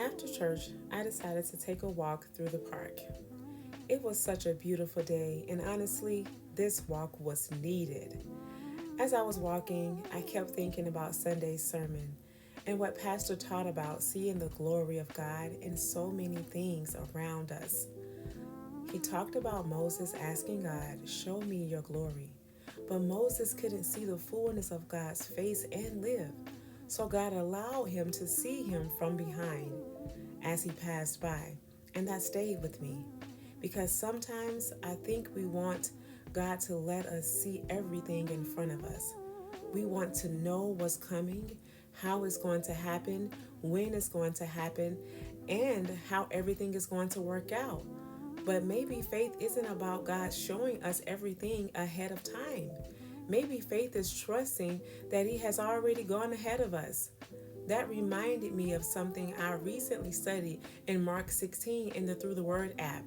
After church, I decided to take a walk through the park. It was such a beautiful day, and honestly, this walk was needed. As I was walking, I kept thinking about Sunday's sermon and what Pastor taught about seeing the glory of God in so many things around us. He talked about Moses asking God, "Show me your glory." But Moses couldn't see the fullness of God's face and live. So God allowed him to see him from behind as he passed by. And that stayed with me. Because sometimes I think we want God to let us see everything in front of us. We want to know what's coming, how it's going to happen, when it's going to happen, and how everything is going to work out. But maybe faith isn't about God showing us everything ahead of time. Maybe faith is trusting that He has already gone ahead of us. That reminded me of something I recently studied in Mark 16 in the Through the Word app.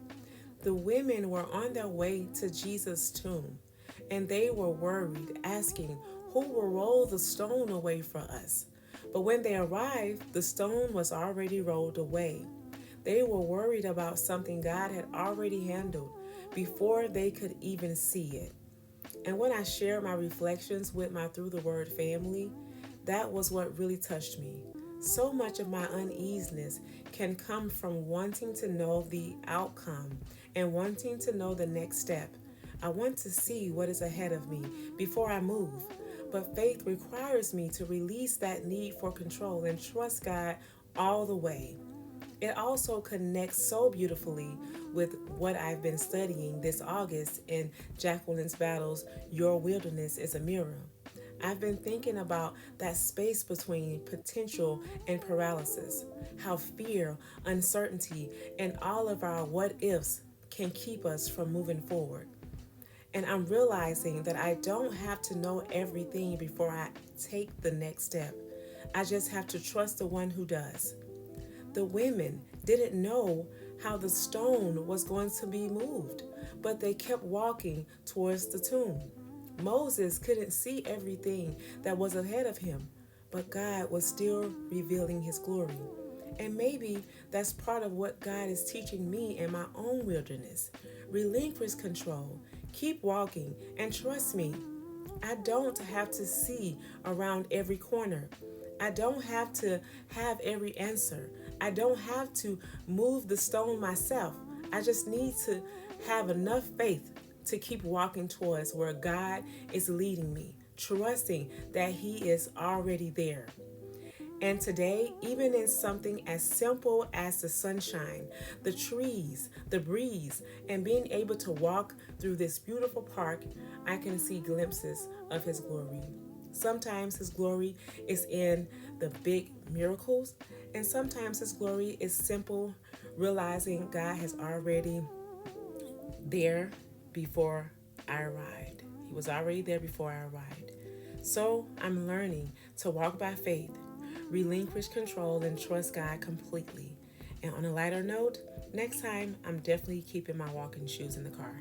The women were on their way to Jesus' tomb, and they were worried, asking, "Who will roll the stone away from us?" But when they arrived, the stone was already rolled away. They were worried about something God had already handled before they could even see it. And when I shared my reflections with my Through the Word family, that was what really touched me. So much of my uneasiness can come from wanting to know the outcome and wanting to know the next step. I want to see what is ahead of me before I move. But faith requires me to release that need for control and trust God all the way. It also connects so beautifully with what I've been studying this August in Jacqueline Battle's Your Wilderness is a Mirror. I've been thinking about that space between potential and paralysis, how fear, uncertainty, and all of our what ifs can keep us from moving forward. And I'm realizing that I don't have to know everything before I take the next step. I just have to trust the one who does. The women didn't know how the stone was going to be moved, but they kept walking towards the tomb. Moses couldn't see everything that was ahead of him, but God was still revealing His glory. And maybe that's part of what God is teaching me in my own wilderness. Relinquish control, keep walking, and trust me. I don't have to see around every corner. I don't have to have every answer. I don't have to move the stone myself. I just need to have enough faith to keep walking towards where God is leading me, trusting that He is already there. And today, even in something as simple as the sunshine, the trees, the breeze, and being able to walk through this beautiful park, I can see glimpses of His glory. Sometimes His glory is in the big miracles, and sometimes His glory is simple, realizing God has already there before I arrived. He was already there before I arrived. So I'm learning to walk by faith, relinquish control, and trust God completely. And on a lighter note, next time I'm definitely keeping my walking shoes in the car.